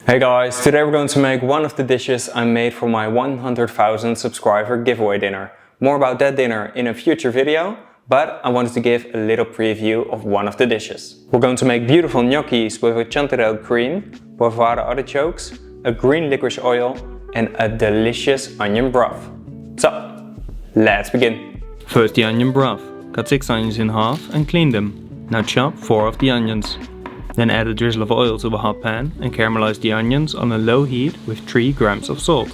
Hey guys, today we're going to make one of the dishes I made for my 100,000 subscriber giveaway dinner. More about that dinner in a future video, but I wanted to give a little preview of one of the dishes. We're going to make beautiful gnocchis with a Chanterelle cream, poivre artichokes, a green licorice oil and a delicious onion broth. So, let's begin. First the onion broth. Cut 6 onions in half and clean them. Now chop 4 of the onions. Then add a drizzle of oil to a hot pan and caramelize the onions on a low heat with 3 grams of salt.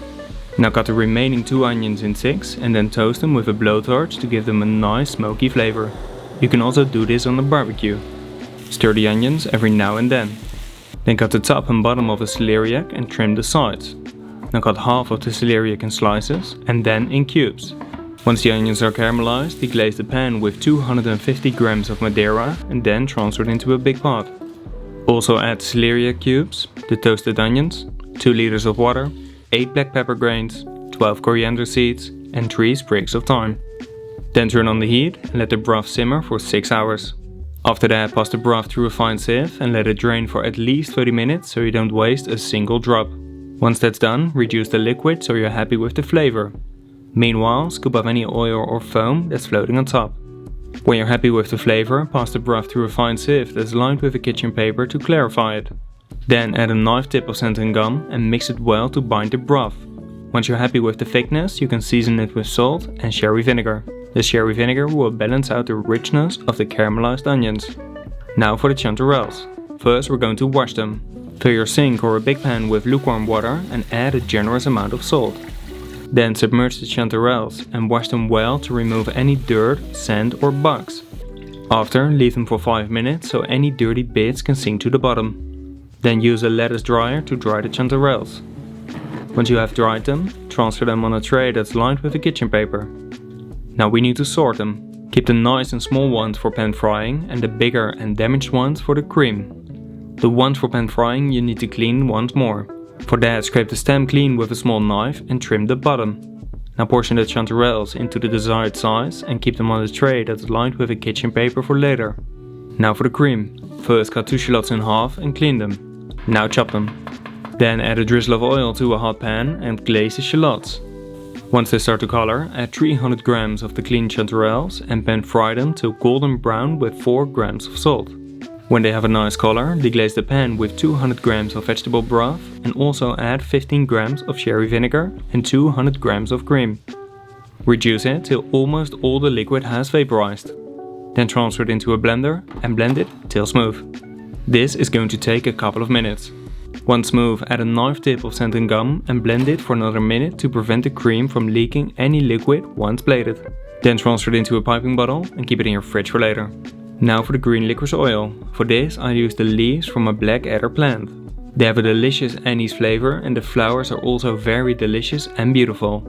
Now cut the remaining 2 onions in 6 and then toast them with a blowtorch to give them a nice smoky flavor. You can also do this on the barbecue. Stir the onions every now and then. Then cut the top and bottom of a celeriac and trim the sides. Now cut half of the celeriac in slices and then in cubes. Once the onions are caramelized, deglaze the pan with 250 grams of Madeira and then transfer it into a big pot. Also add celeriac cubes, the toasted onions, 2 liters of water, 8 black pepper grains, 12 coriander seeds and 3 sprigs of thyme. Then turn on the heat and let the broth simmer for 6 hours. After that, pass the broth through a fine sieve and let it drain for at least 30 minutes so you don't waste a single drop. Once that's done, reduce the liquid so you're happy with the flavor. Meanwhile, scoop off any oil or foam that's floating on top. When you're happy with the flavor, pass the broth through a fine sieve that's lined with a kitchen paper to clarify it. Then add a knife tip of scented gum and mix it well to bind the broth. Once you're happy with the thickness, you can season it with salt and sherry vinegar. The sherry vinegar will balance out the richness of the caramelized onions. Now for the chanterelles. First we're going to wash them. Fill your sink or a big pan with lukewarm water and add a generous amount of salt. Then submerge the chanterelles and wash them well to remove any dirt, sand or bugs. After, leave them for 5 minutes so any dirty bits can sink to the bottom. Then use a lettuce dryer to dry the chanterelles. Once you have dried them, transfer them on a tray that's lined with a kitchen paper. Now we need to sort them. Keep the nice and small ones for pan frying and the bigger and damaged ones for the cream. The ones for pan frying you need to clean once more. For that, scrape the stem clean with a small knife and trim the bottom. Now portion the chanterelles into the desired size and keep them on a tray that's lined with a kitchen paper for later. Now for the cream. First cut 2 shallots in half and clean them. Now chop them. Then add a drizzle of oil to a hot pan and glaze the shallots. Once they start to color, add 300 grams of the cleaned chanterelles and pan fry them till golden brown with 4 grams of salt. When they have a nice color, deglaze the pan with 200 grams of vegetable broth and also add 15 grams of sherry vinegar and 200 grams of cream. Reduce it till almost all the liquid has vaporized. Then transfer it into a blender and blend it till smooth. This is going to take a couple of minutes. Once smooth, add a knife tip of scented gum and blend it for another minute to prevent the cream from leaking any liquid once bladed. Then transfer it into a piping bottle and keep it in your fridge for later. Now for the green licorice oil. For this I use the leaves from a black adder plant. They have a delicious anise flavor and the flowers are also very delicious and beautiful.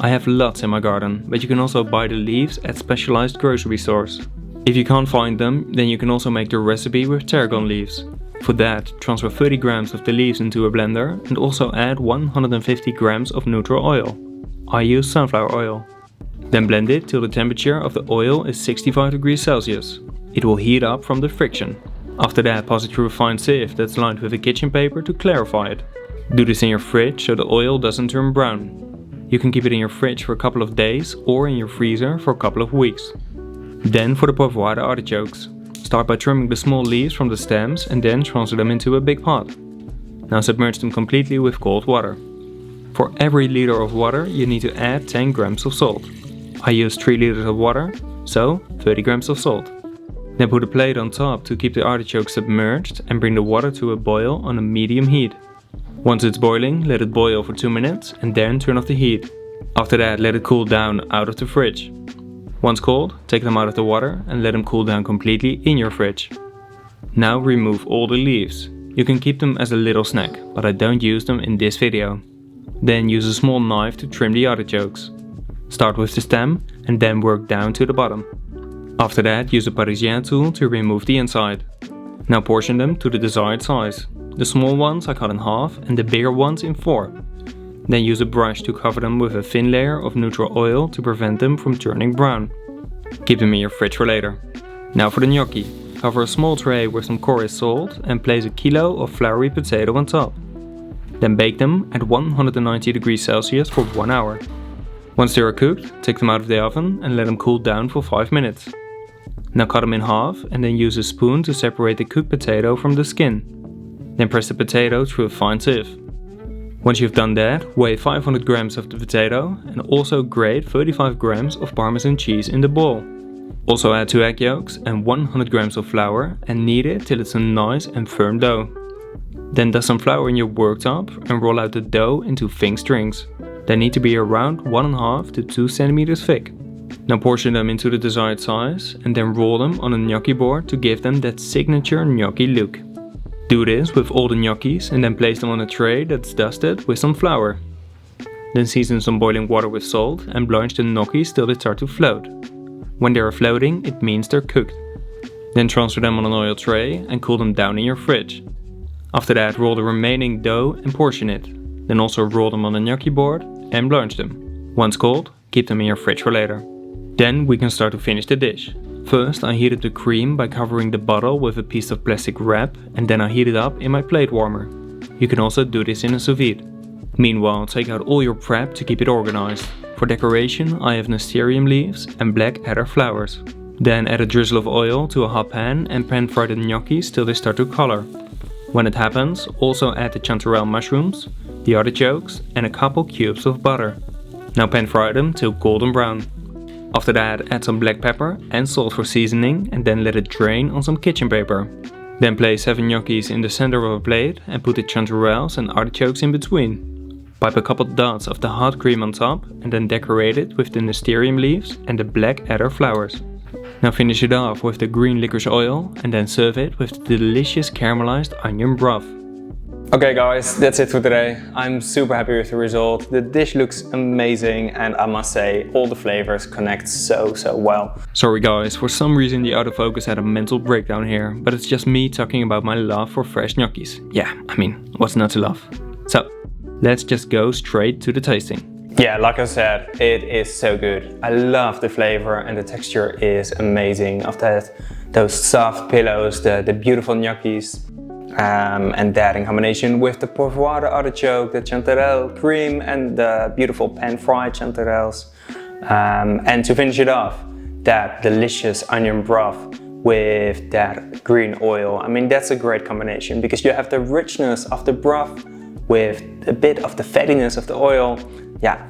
I have lots in my garden, but you can also buy the leaves at specialized grocery stores. If you can't find them, then you can also make the recipe with tarragon leaves. For that, transfer 30 grams of the leaves into a blender and also add 150 grams of neutral oil. I use sunflower oil. Then blend it till the temperature of the oil is 65 degrees Celsius. It will heat up from the friction. After that, pass it through a fine sieve that's lined with a kitchen paper to clarify it. Do this in your fridge so the oil doesn't turn brown. You can keep it in your fridge for a couple of days or in your freezer for a couple of weeks. Then for the poivre artichokes. Start by trimming the small leaves from the stems and then transfer them into a big pot. Now submerge them completely with cold water. For every liter of water you need to add 10 grams of salt. I use 3 liters of water, so 30 grams of salt. Then put a plate on top to keep the artichoke submerged and bring the water to a boil on a medium heat. Once it's boiling, let it boil for 2 minutes and then turn off the heat. After that, let it cool down out of the fridge. Once cold, take them out of the water and let them cool down completely in your fridge. Now remove all the leaves. You can keep them as a little snack, but I don't use them in this video. Then use a small knife to trim the artichokes. Start with the stem and then work down to the bottom. After that, use a Parisien tool to remove the inside. Now portion them to the desired size. The small ones I cut in half and the bigger ones in 4. Then use a brush to cover them with a thin layer of neutral oil to prevent them from turning brown. Keep them in your fridge for later. Now for the gnocchi. Cover a small tray with some coarse salt and place a kilo of floury potato on top. Then bake them at 190 degrees Celsius for 1 hour. Once they are cooked, take them out of the oven and let them cool down for 5 minutes. Now cut them in half and then use a spoon to separate the cooked potato from the skin. Then press the potato through a fine sieve. Once you've done that, weigh 500 grams of the potato and also grate 35 grams of Parmesan cheese in the bowl. Also add 2 egg yolks and 100 grams of flour and knead it till it's a nice and firm dough. Then dust some flour in your worktop and roll out the dough into thin strings. They need to be around 1.5 to 2 centimeters thick. Now portion them into the desired size and then roll them on a gnocchi board to give them that signature gnocchi look. Do this with all the gnocchis and then place them on a tray that's dusted with some flour. Then season some boiling water with salt and blanch the gnocchis till they start to float. When they are floating, it means they're cooked. Then transfer them on an oil tray and cool them down in your fridge. After that, roll the remaining dough and portion it. Then also roll them on a gnocchi board and blanch them. Once cold, keep them in your fridge for later. Then we can start to finish the dish. First, I heated the cream by covering the bottle with a piece of plastic wrap and then I heat it up in my plate warmer. You can also do this in a sous vide. Meanwhile, take out all your prep to keep it organized. For decoration, I have nasturtium leaves and black adder flowers. Then add a drizzle of oil to a hot pan and pan fry the gnocchis till they start to color. When it happens, also add the chanterelle mushrooms, the artichokes and a couple cubes of butter. Now pan fry them till golden brown. After that, add some black pepper and salt for seasoning and then let it drain on some kitchen paper. Then place 7 gnocchis in the center of a plate and put the chanterelles and artichokes in between. Pipe a couple dots of the hot cream on top and then decorate it with the nasturtium leaves and the black adder flowers. Now finish it off with the green licorice oil and then serve it with the delicious caramelized onion broth. Okay guys, that's it for today. I'm super happy with the result. The dish looks amazing and I must say all the flavors connect so well. Sorry guys, for some reason the autofocus had a mental breakdown here, but it's just me talking about my love for fresh gnocchis. Yeah, I mean, what's not to love? So, let's just go straight to the tasting. Yeah, like I said, it is so good. I love the flavor and the texture is amazing of those soft pillows, the beautiful gnocchis. And that in combination with the poivroire artichoke, the chanterelle cream and the beautiful pan-fried chanterelles. And to finish it off, that delicious onion broth with that green oil. I mean, that's a great combination because you have the richness of the broth with a bit of the fattiness of the oil. Yeah,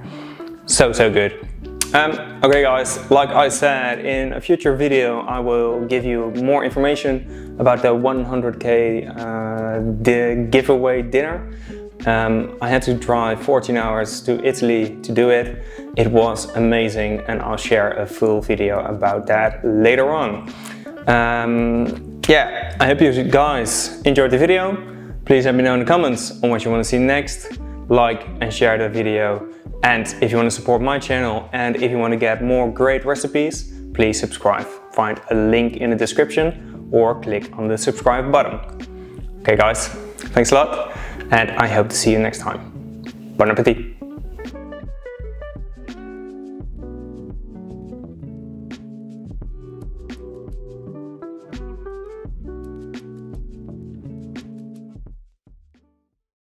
so good. Okay guys, like I said, in a future video I will give you more information about the 100k the giveaway dinner. I had to drive 14 hours to Italy to do it. It was amazing and I'll share a full video about that later on. Yeah, I hope you guys enjoyed the video. Please let me know in the comments on what you want to see next. Like and share the video. And if you want to support my channel and if you want to get more great recipes, please subscribe. Find a link in the description or click on the subscribe button. Okay guys, thanks a lot and I hope to see you next time. Bon appétit!